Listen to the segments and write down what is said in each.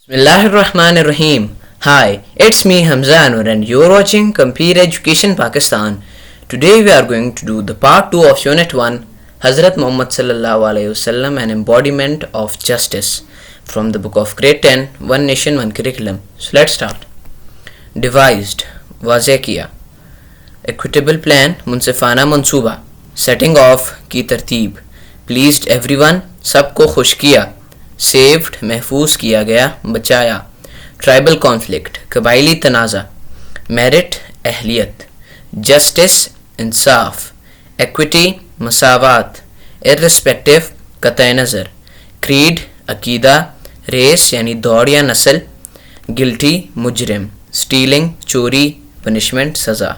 Bismillahirrahmanirrahim. Hi, it's me Hamza Anwar and you're watching Compare Education Pakistan. Today we are going to do the part 2 of Unit 1, Hazrat Muhammad Sallallahu Alaihi Wasallam, an embodiment of justice, from the book of Grade 10, One Nation, One Curriculum. So let's start. Devised, वाज़े किया. Equitable plan, मुनसिफाना मंसूबा. Setting off की तरतीब. Pleased everyone, सबको खुश किया. Saved महफूज किया गया, बचाया. ट्राइबल कॉन्फ्लिक्ट, कबाइली तनाज़ा. मेरिट अहलियत. जस्टिस इंसाफ. एक्विटी मसावात. इर्रिस्पेक्टिव कतई नज़र. क्रीड अकीदा. रेस यानी दौड़ या नस्ल. गिल्टी मुजरिम. स्टीलिंग चोरी, पनिशमेंट सज़ा.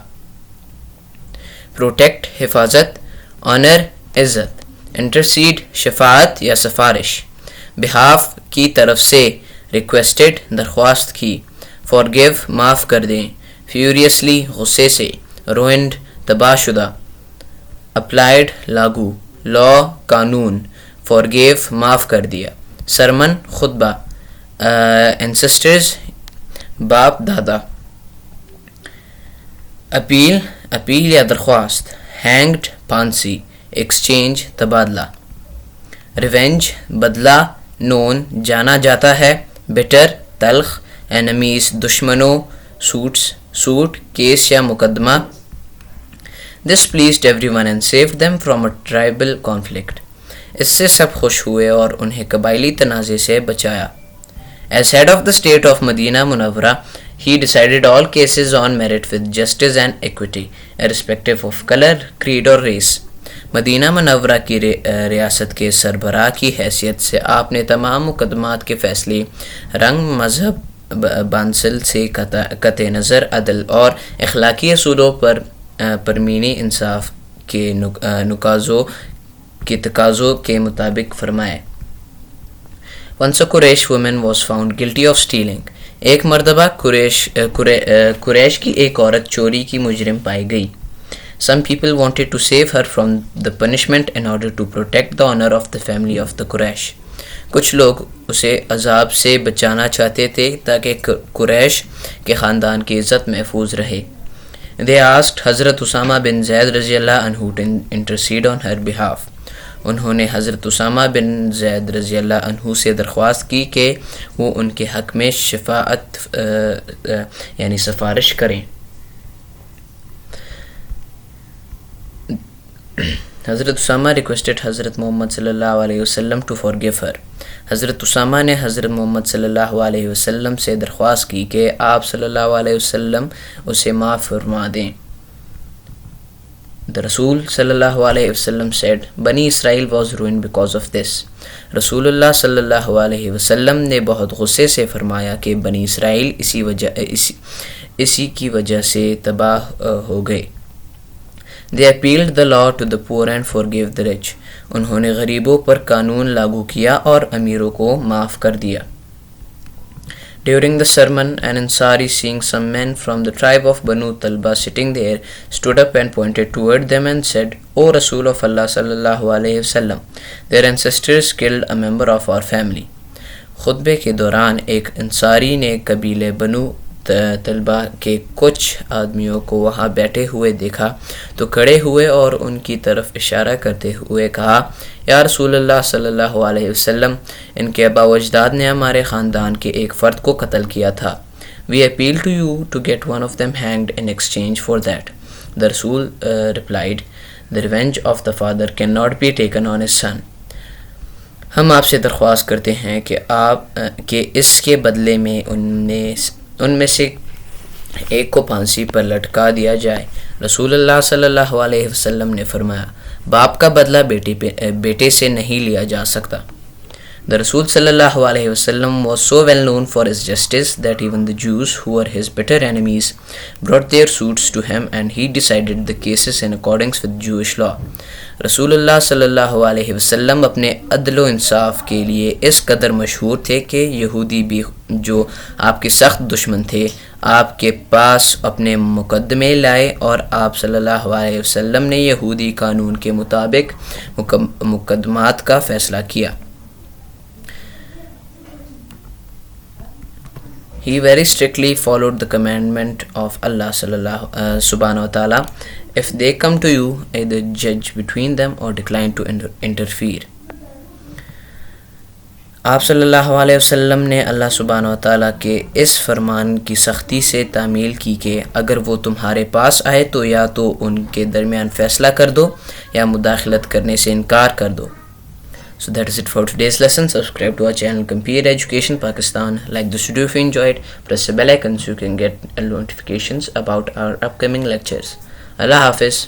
प्रोटेक्ट हिफाजत. ऑनर इज़्ज़त. इंटरसीड शफाअत या सिफारिश. बिहाफ की तरफ से. रिक्वेस्टेड दरख्वास्त की. फॉरगिव माफ़ कर दें. फ्यूरियसली गुस्से से. रोइंड तबाहशुदा. अप्लाइड लागू. लॉ कानून. फॉरगिव माफ़ कर दिया. सरमन खुतबा. एंसेस्टर्स बाप दादा. अपील अपील या दरख्वास्त. हैंग्ड फांसी. एक्सचेंज तबादला. रिवेंज बदला. नोन जाना जाता है. बिटर तल्ख. एनमीज दुश्मनों. सूट केस या मुकदमा. This pleased everyone and saved them from a tribal conflict. इससे सब खुश हुए और उन्हें कबाइली तनाज़े से बचाया. As head of the state of Medina मुनव्वरा, he decided all cases on merit with justice and equity, irrespective of color, creed or race. Medina मुनव्वरा की रियासत के सरबराह की हैसियत से आपने तमाम मुकदमात के फ़ैसले रंग मज़हब बांसल से कते नज़र अदल और अखलाकी असूलों पर परमीनी इंसाफ के नुकाज़ों के तकाज़ों के मुताबिक फरमाए. Once a Quraysh woman was found guilty of stealing. एक मरतबा कुरैश की एक औरत चोरी की मुजरिम पाई गई. Some people wanted to save her from the punishment in order to protect the honor of the family of the Quraysh. कुछ लोग उसे अजाब से बचाना चाहते थे ताकि कुरैश के ख़ानदान की इज़्ज़त महफूज रहे. They asked हज़रत उसामा बिन ज़ैद रज़ियल्लाहु अन्हु to intercede on her behalf. उन्होंने हज़रत उसामा बिन ज़ैद रज़ियल्लाहु अन्हु से दरख्वास्त की कि वो उनके हक़ में शफ़ाअत यानी सिफारिश करें. हज़रत उसामा रिक्वेस्टेड हज़रत मोहम्मद सल्लल्लाहु अलैहि वसल्लम टू फॉरगिव हर. हज़रत उसामा ने हज़रत मोहम्मद सल्लल्लाहु अलैहि वसल्लम से दरख्वास्त की कि आप सल्लल्लाहु अलैहि वसल्लम उसे माफ़ फरमा दें. The Rasul sallallahu alaihi wasallam said, Bani Israel was ruined because of this. रसूलुल्लाह सल्लल्लाहु अलैहि वसल्लम ने बहुत गुस्से से फरमाया कि बनी इसराइल इसी की वजह से तबाह हो गए. They appealed the law to the poor and forgave the rich. उन्होंने गरीबों पर कानून लागू किया और अमीरों को माफ़ कर दिया. During the sermon, an Ansari, seeing some men from the tribe of Banu Talba sitting there, stood up and pointed toward them and said, O Rasul of Allah sallallahu alaihi wasallam, their ancestors killed a member of our family. खुतबे के दौरान एक अंसारी ने कबीले बनु तलबा के कुछ आदमियों को वहाँ बैठे हुए देखा तो खड़े हुए और उनकी तरफ इशारा करते हुए कहा, या रसूलल्लाह सल्लल्लाहु अलैहि वसल्लम, इनके आबा व अजदाद ने हमारे ख़ानदान के एक फ़र्द को कत्ल किया था. We appeal to you to get one of them hanged in exchange for that. The Rasul replied, the revenge of the father cannot be taken on his son. हम आपसे दरख्वास्त करते हैं कि इसके बदले में उनमें से एक को फांसी पर लटका दिया जाए. रसूलुल्लाह सल्लल्लाहु अलैहि वसल्लम ने फरमाया, बाप का बदला बेटे से नहीं लिया जा सकता. The Rasul sallallahu alaihi wasallam was so well known for his justice that even the Jews, who were his bitter enemies, brought their suits to him and he decided the cases in accordance with Jewish law. रसूलुल्लाह सल्लल्लाहु अलैहि वसल्लम अपने अदल व इंसाफ के लिए इस कदर मशहूर थे कि यहूदी भी जो आपके सख्त दुश्मन थे आपके पास अपने मुकदमे लाए और आप सल्लल्लाहु अलैहि वसल्लम ने यहूदी कानून के मुताबिक मुकदमात का फ़ैसला किया. He very strictly followed the commandment of Allah subhanahu wa ta'ala. If they come to you, either judge between them or decline to interfere. آپ صلی اللہ علیہ وسلم نے اللہ سبحانہ و تعالیٰ کے اس فرمان کی سختی سے تعمیل کی کہ اگر وہ تمہارے پاس آئے تو یا تو ان کے درمیان فیصلہ کر دو یا مداخلت کرنے سے انکار کر دو. So that is it for today's lesson. Subscribe to our channel Computer Education Pakistan. Like this video if you enjoyed. Press the bell icon so you can get notifications about our upcoming lectures. Allah Hafiz.